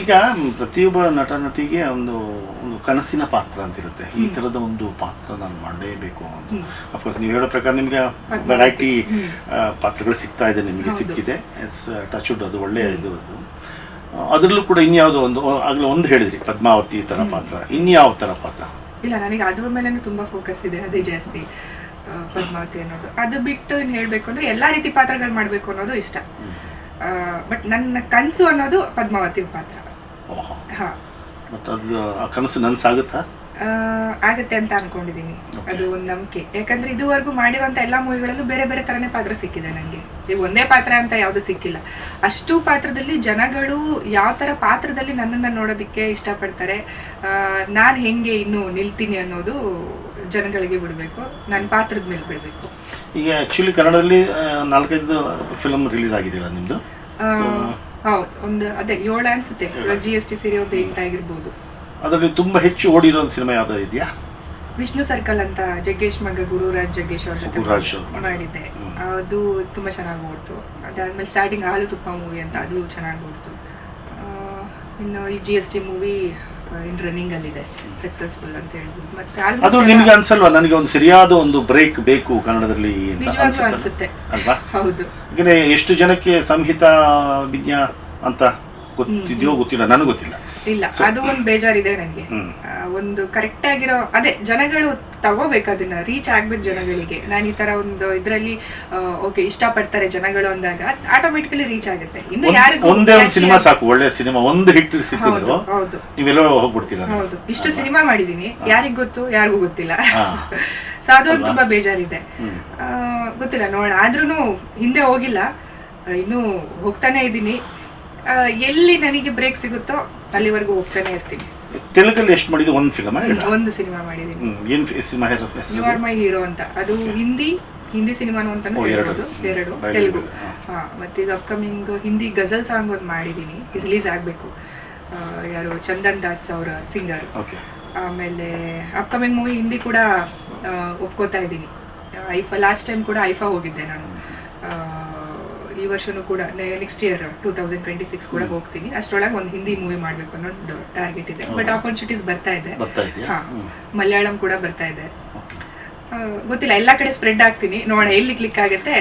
ಈಗ ಪ್ರತಿಯೊಬ್ಬ ನಟ ನಟಿಗೆ ಒಂದು ಒಂದು ಕನಸಿನ ಪಾತ್ರ ಅಂತಿರುತ್ತೆ. ಈ ಥರದ ಒಂದು ಪಾತ್ರ ನಾನು ಮಾಡಲೇಬೇಕು ಅಂತ. ಅಫ್ಕೋರ್ಸ್ ನೀವು ಹೇಳೋ ಪ್ರಕಾರ ನಿಮಗೆ ವೆರೈಟಿ ಪಾತ್ರಗಳು ಸಿಗ್ತಾ ಇದೆ, ನಿಮಗೆ ಸಿಕ್ಕಿದೆ. ಇಟ್ಸ್ ಟಚ್ ವುಡ್, ಅದು ಒಳ್ಳೆಯ ಇದು. ಅದರಲ್ಲೂ ಕೂಡ ಇನ್ಯಾವುದೋ ಒಂದು ಆಗಲೇ ಒಂದು ಹೇಳಿದ್ರಿ ಪದ್ಮಾವತಿ ಥರ ಪಾತ್ರ, ಇನ್ಯಾವ ಥರ ಪಾತ್ರ? ಇಲ್ಲ, ನನಗೆ ಅದ್ರ ಮೇಲೆ ತುಂಬಾ ಫೋಕಸ್ ಇದೆ, ಅದೇ ಜಾಸ್ತಿ ಪದ್ಮಾವತಿ ಅನ್ನೋದು. ಅದು ಬಿಟ್ಟು ಇನ್ನು ಹೇಳಬೇಕು ಅಂದರೆ ಎಲ್ಲ ರೀತಿ ಪಾತ್ರಗಳು ಮಾಡಬೇಕು ಅನ್ನೋದು ಇಷ್ಟ. ಬಟ್ ನನ್ನ ಕನಸು ಅನ್ನೋದು ಪದ್ಮಾವತಿ ಪಾತ್ರ. ಹಾಂ, ಬಟ್ ಅದು ಆ ಕನಸು ನನಸಾಗುತ್ತಾ? ಆಗತ್ತೆ ಅಂತ ಅನ್ಕೊಂಡಿದ್ದೀನಿ. ಅದು ಒಂದು ನಂಬಿಕೆ. ಯಾಕಂದ್ರೆ ಇದುವರೆಗೂ ಮಾಡಿರುವಂತ ಎಲ್ಲಾ ಮೂವಿಗಳಲ್ಲೂ ಬೇರೆ ಬೇರೆ ತರನೇ ಪಾತ್ರ ಸಿಕ್ಕಿದೆ ನನಗೆ. ಈಗ ಒಂದೇ ಪಾತ್ರ ಅಂತ ಯಾವುದು ಸಿಕ್ಕಿಲ್ಲ. ಅಷ್ಟು ಪಾತ್ರದಲ್ಲಿ ಜನಗಳು ಯಾವ ತರ ಪಾತ್ರದಲ್ಲಿ ನನ್ನನ್ನು ನೋಡೋದಕ್ಕೆ ಇಷ್ಟಪಡ್ತಾರೆ, ನಾನು ಹೆಂಗೆ ಇನ್ನು ನಿಲ್ತೀನಿ ಅನ್ನೋದು ಜನಗಳಿಗೆ ಬಿಡಬೇಕು, ನನ್ನ ಪಾತ್ರದ ಮೇಲೆ ಬಿಡಬೇಕು. ಈಗ ಆಕ್ಚುಲಿ ಕನ್ನಡದಲ್ಲಿ 4-5 ಫಿಲ್ಮ್ ರಿಲೀಸ್ ಆಗಿದೆಯಲ್ಲ ನಿಮ್ದು? ಹೌದು, ಒಂದು ಅದೇ 7 ಅನ್ಸುತ್ತೆ. GST ಸೀರೆ ಒಂದು 8 ಆಗಿರ್ಬೋದು. ಅದರಲ್ಲಿ ತುಂಬಾ ಹೆಚ್ಚು ಓಡಿರೋ ಸಿನಿಮಾ ಯಾವ್ದು ಇದೆಯಾ? ವಿಷ್ಣು ಸರ್ಕಲ್ ಅಂತ ಜಗ್ಗೇಶ್ ಮಗ ಗುರುರಾಜ್ ಜಗ್ಗೇಶ್ ಅವ್ರ ಜೊತೆ ಮಾಡಿದ್ದೆ. ಅದು ತುಂಬಾ ಚೆನ್ನಾಗಿ ಓಡ್ತು. ಅದಾದ್ಮೇಲೆ ಸ್ಟಾರ್ಟಿಂಗ್ ಹಾಲು ತುಪ್ಪ ಮೂವಿ ಅಂತ, ಅದು ಚೆನ್ನಾಗಿ ಓಡ್ತು. ಇನ್ನು ಈ GST ಮೂವಿ ಇನ್ ರನ್ನಿಂಗ್ ಅಲ್ಲಿ ಇದೆ, ಸಕ್ಸಸ್ಫುಲ್ ಅಂತ ಹೇಳ್ಬೋದು. ಮತ್ತೆ ಅದು ನಿಮ್ಗೆ ಅನ್ಸಲ್ವಾ ನನಗೆ ಒಂದು ಸರಿಯಾದ ಒಂದು ಬ್ರೇಕ್ ಬೇಕು ಕನ್ನಡದಲ್ಲಿ ಅಂತ ಅನ್ಸುತ್ತೆ ಅಲ್ವಾ? ಹೌದು. ಯಾಕಂದ್ರೆ ಎಷ್ಟು ಜನಕ್ಕೆ ಸಂಹಿತಾ ವಿಜ್ಞಾ ಅಂತ ಗೊತ್ತಿದೆಯೋ ಗೊತ್ತಿಲ್ಲ, ನನಗೆ ಗೊತ್ತಿಲ್ಲ. ಇಲ್ಲ, ಅದು ಒಂದು ಬೇಜಾರಿದೆ ನನಗೆ. ಒಂದು ಕರೆಕ್ಟ್ ಆಗಿರೋ ಅದೇ ಜನಗಳು ತಗೋಬೇಕು, ಅದನ್ನ ರೀಚ್ ಆಗ್ಬೇಕು ಜನಗಳಿಗೆ. ನಾನು ಈ ತರ ಒಂದು ಇದ್ರಲ್ಲಿ ಓಕೆ ಇಷ್ಟಪಡ್ತಾರೆ ಜನಗಳು ಅಂದಾಗ ಆಟೋಮೆಟಿಕಲಿ ರೀಚ್ ಆಗುತ್ತೆ. ಇನ್ನು ಯಾರಿಗೂ ಒಂದೇ ಒಂದು ಸಿನಿಮಾ ಸಾಕು, ಒಳ್ಳೆ ಸಿನಿಮಾ ಒಂದು ಹಿಟ್ ಸಿಕ್ಕಿದ್ರು ಹೌದು ನೀವೆಲ್ಲೋ ಹೋಗ್ಬಿಡ್ತೀರಾ. ಹೌದು, ಇಷ್ಟು ಸಿನಿಮಾ ಮಾಡಿದೀನಿ, ಯಾರಿಗ್ ಗೊತ್ತು, ಯಾರಿಗೂ ಗೊತ್ತಿಲ್ಲ. ಸೊ ಅದೊಂದು ತುಂಬಾ ಬೇಜಾರಿದೆ. ಗೊತ್ತಿಲ್ಲ, ನೋಡೋಣ. ಆದ್ರೂ ಹಿಂದೆ ಹೋಗಿಲ್ಲ, ಇನ್ನೂ ಹೋಗ್ತಾನೆ ಇದ್ದೀನಿ. ಎಲ್ಲಿ ನನಗೆ ಬ್ರೇಕ್ ಸಿಗುತ್ತೋ ಅಲ್ಲಿವರೆಗೂ ಹೋಗ್ತಾನೆ ಇರ್ತೀನಿ. ತೆಲುಗಲ್ಲಿ ಎಷ್ಟು ಮಾಡಿದ್ದು? ಒಂದು ಫಿಲ್ಮ್, ಒಂದು ಸಿನಿಮಾ ಮಾಡಿದ್ದೀನಿ. ಏನು cinema? You are my hero ಅಂತ. ಅದು ಹಿಂದಿ ಸಿನಿಮಾನು ಅಂತಾನು ಹೇಳ್ಬೋದು. 2 ತೆಲುಗು. ಮತ್ತೀಗ ಅಪ್ಕಮಿಂಗ್ ಹಿಂದಿ ಗಜಲ್ ಸಾಂಗ್ ಒಂದು ಮಾಡಿದ್ದೀನಿ, ರಿಲೀಸ್ ಆಗಬೇಕು. ಯಾರು ಚಂದನ್ ದಾಸ್ ಅವರ ಸಿಂಗರ್. ಆಮೇಲೆ ಅಪ್ಕಮಿಂಗ್ ಮೂವಿ ಹಿಂದಿ ಕೂಡ ಒಪ್ಕೋತಾ ಇದ್ದೀನಿ. ಲಾಸ್ಟ್ ಟೈಮ್ ಕೂಡ ಐಫಾ ಹೋಗಿದ್ದೆ ನಾನು. ಈ ವರ್ಷನೂ ಕೂಡ ನೆಕ್ಸ್ಟ್ ಇಯರ್ 2026 ಕೂಡ ಹೋಗ್ತೀನಿ. ಅಷ್ಟರೊಳಗೆ ಒಂದು ಹಿಂದಿ ಮೂವಿ ಮಾಡಬೇಕು ಅನ್ನೋ ಟಾರ್ಗೆಟ್ ಇದೆ. ಬಟ್ ಆಪರ್ಚುನಿಟೀಸ್ ಬರ್ತಾ ಇದೆ. ಮಲಯಾಳಂ ಕೂಡ ಬರ್ತಾ ಇದೆ. ಗೊತ್ತಿಲ್ಲ, ಎಲ್ಲ ಕಡೆ ಸ್ಪ್ರೆಡ್ ಆಗ್ತೀನಿ, ನೋಡೋಣ ಎಲ್ಲಿ ಕ್ಲಿಕ್ ಆಗುತ್ತೆ